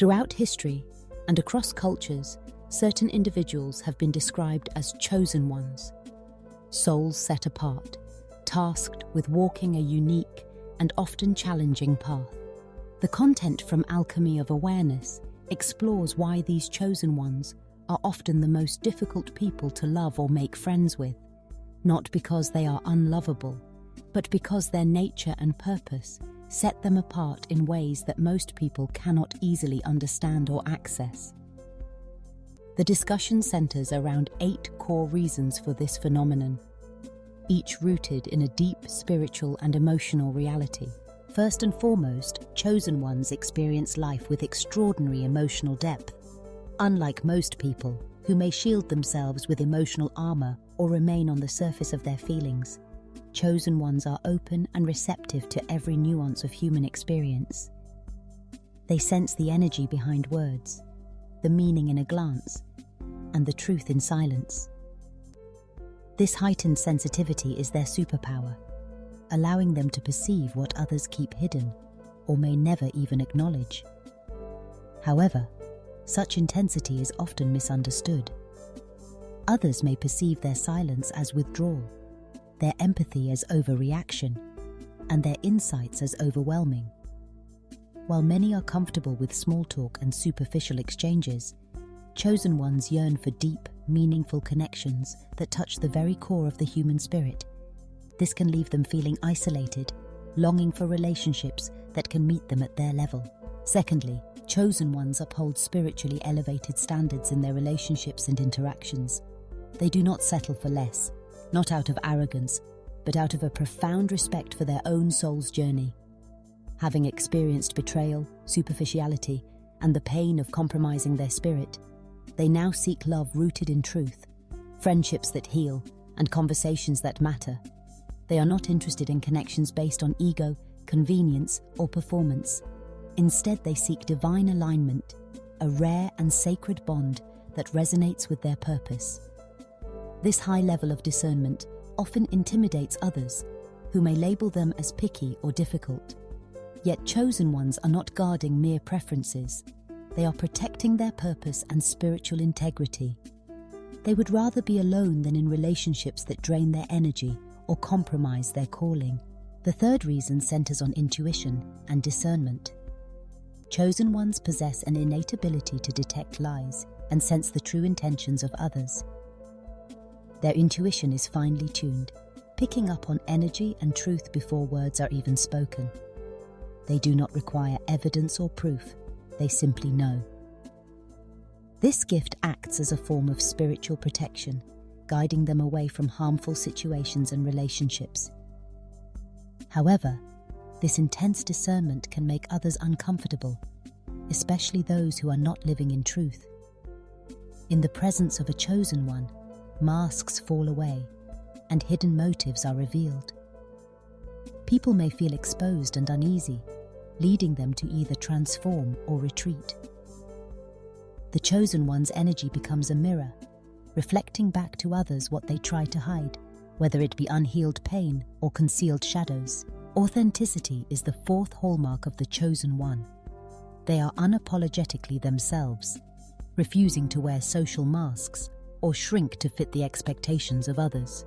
Throughout history and across cultures, certain individuals have been described as chosen ones, souls set apart, tasked with walking a unique and often challenging path. The content from Alchemy of Awareness explores why these chosen ones are often the most difficult people to love or make friends with, not because they are unlovable, but because their nature and purpose set them apart in ways that most people cannot easily understand or access. The discussion centers around 8 core reasons for this phenomenon, each rooted in a deep spiritual and emotional reality. First and foremost, chosen ones experience life with extraordinary emotional depth. Unlike most people, who may shield themselves with emotional armor or remain on the surface of their feelings, chosen ones are open and receptive to every nuance of human experience. They sense the energy behind words, the meaning in a glance, and the truth in silence. This heightened sensitivity is their superpower, allowing them to perceive what others keep hidden or may never even acknowledge. However, such intensity is often misunderstood. Others may perceive their silence as withdrawal, their empathy as overreaction, and their insights as overwhelming. While many are comfortable with small talk and superficial exchanges, chosen ones yearn for deep, meaningful connections that touch the very core of the human spirit. This can leave them feeling isolated, longing for relationships that can meet them at their level. Secondly, chosen ones uphold spiritually elevated standards in their relationships and interactions. They do not settle for less, not out of arrogance, but out of a profound respect for their own soul's journey. Having experienced betrayal, superficiality, and the pain of compromising their spirit, they now seek love rooted in truth, friendships that heal, and conversations that matter. They are not interested in connections based on ego, convenience, or performance. Instead, they seek divine alignment, a rare and sacred bond that resonates with their purpose. This high level of discernment often intimidates others, who may label them as picky or difficult. Yet chosen ones are not guarding mere preferences. They are protecting their purpose and spiritual integrity. They would rather be alone than in relationships that drain their energy or compromise their calling. The third reason centers on intuition and discernment. Chosen ones possess an innate ability to detect lies and sense the true intentions of others. Their intuition is finely tuned, picking up on energy and truth before words are even spoken. They do not require evidence or proof, they simply know. This gift acts as a form of spiritual protection, guiding them away from harmful situations and relationships. However, this intense discernment can make others uncomfortable, especially those who are not living in truth. In the presence of a chosen one, masks fall away and hidden motives are revealed. People may feel exposed and uneasy, leading them to either transform or retreat. The chosen one's energy becomes a mirror, reflecting back to others what they try to hide, whether it be unhealed pain or concealed shadows. Authenticity is the fourth hallmark of the chosen one. They are unapologetically themselves, refusing to wear social masks or shrink to fit the expectations of others.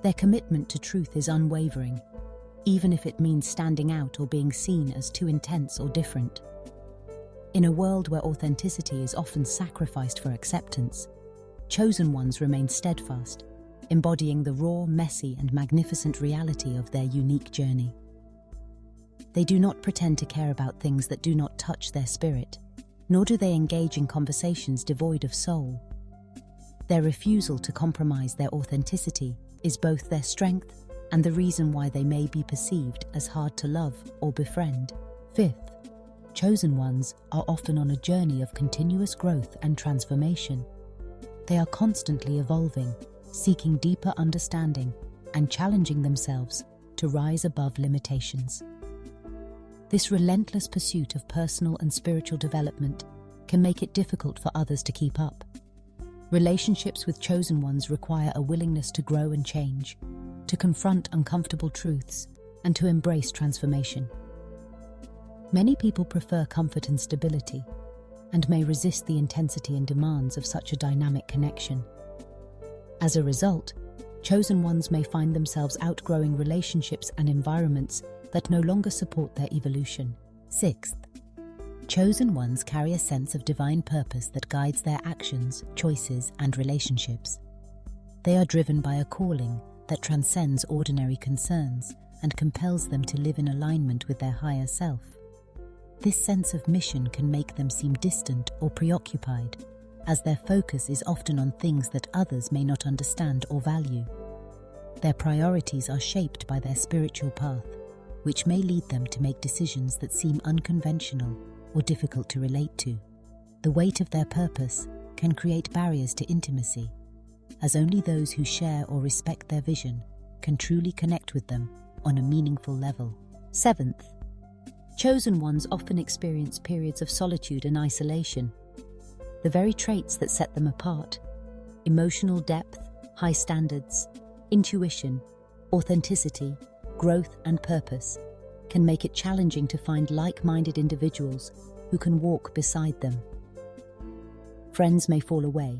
Their commitment to truth is unwavering, even if it means standing out or being seen as too intense or different. In a world where authenticity is often sacrificed for acceptance, chosen ones remain steadfast, embodying the raw, messy, and magnificent reality of their unique journey. They do not pretend to care about things that do not touch their spirit, nor do they engage in conversations devoid of soul. Their refusal to compromise their authenticity is both their strength and the reason why they may be perceived as hard to love or befriend. Fifth, chosen ones are often on a journey of continuous growth and transformation. They are constantly evolving, seeking deeper understanding and challenging themselves to rise above limitations. This relentless pursuit of personal and spiritual development can make it difficult for others to keep up. Relationships with chosen ones require a willingness to grow and change, to confront uncomfortable truths, and to embrace transformation. Many people prefer comfort and stability, and may resist the intensity and demands of such a dynamic connection. As a result, chosen ones may find themselves outgrowing relationships and environments that no longer support their evolution. Sixth, chosen ones carry a sense of divine purpose that guides their actions, choices, and relationships. They are driven by a calling that transcends ordinary concerns and compels them to live in alignment with their higher self. This sense of mission can make them seem distant or preoccupied, as their focus is often on things that others may not understand or value. Their priorities are shaped by their spiritual path, which may lead them to make decisions that seem unconventional or difficult to relate to. The weight of their purpose can create barriers to intimacy, as only those who share or respect their vision can truly connect with them on a meaningful level. Seventh, chosen ones often experience periods of solitude and isolation. The very traits that set them apart, emotional depth, high standards, intuition, authenticity, growth, and purpose, can make it challenging to find like-minded individuals who can walk beside them. Friends may fall away,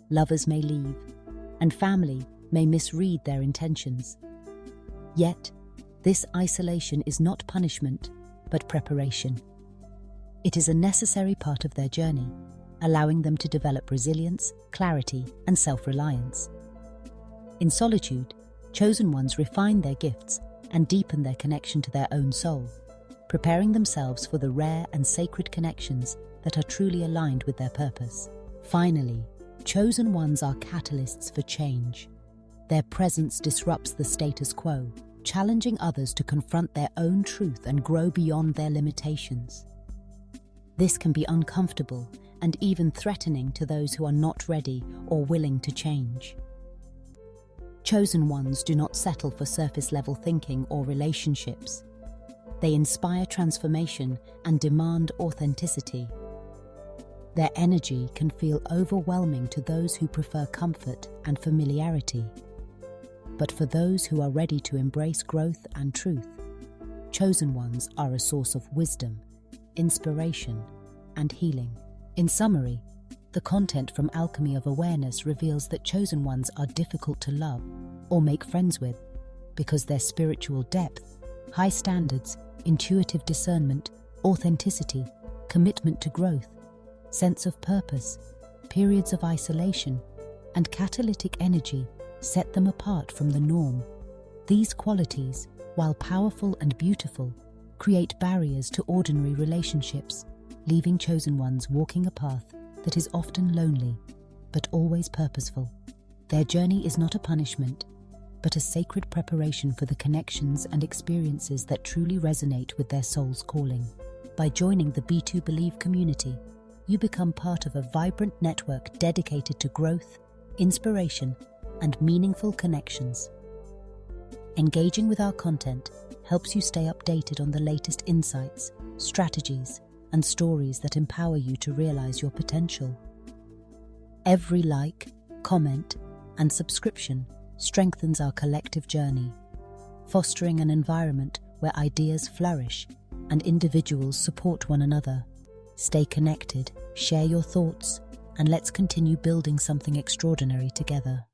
lovers may leave, and family may misread their intentions. Yet, this isolation is not punishment, but preparation. It is a necessary part of their journey, allowing them to develop resilience, clarity, and self-reliance. In solitude, chosen ones refine their gifts and deepen their connection to their own soul, preparing themselves for the rare and sacred connections that are truly aligned with their purpose. Finally, chosen ones are catalysts for change. Their presence disrupts the status quo, challenging others to confront their own truth and grow beyond their limitations. This can be uncomfortable and even threatening to those who are not ready or willing to change. Chosen ones do not settle for surface-level thinking or relationships. They inspire transformation and demand authenticity. Their energy can feel overwhelming to those who prefer comfort and familiarity. But for those who are ready to embrace growth and truth, chosen ones are a source of wisdom, inspiration, and healing. In summary, the content from Alchemy of Awareness reveals that chosen ones are difficult to love or make friends with because their spiritual depth, high standards, intuitive discernment, authenticity, commitment to growth, sense of purpose, periods of isolation, and catalytic energy set them apart from the norm. These qualities, while powerful and beautiful, create barriers to ordinary relationships, leaving chosen ones walking a path that is often lonely, but always purposeful. Their journey is not a punishment, but a sacred preparation for the connections and experiences that truly resonate with their soul's calling. By joining the B2 Believe community, you become part of a vibrant network dedicated to growth, inspiration, and meaningful connections. Engaging with our content helps you stay updated on the latest insights, strategies, and stories that empower you to realize your potential. Every like, comment, and subscription strengthens our collective journey, fostering an environment where ideas flourish and individuals support one another. Stay connected, share your thoughts, and let's continue building something extraordinary together.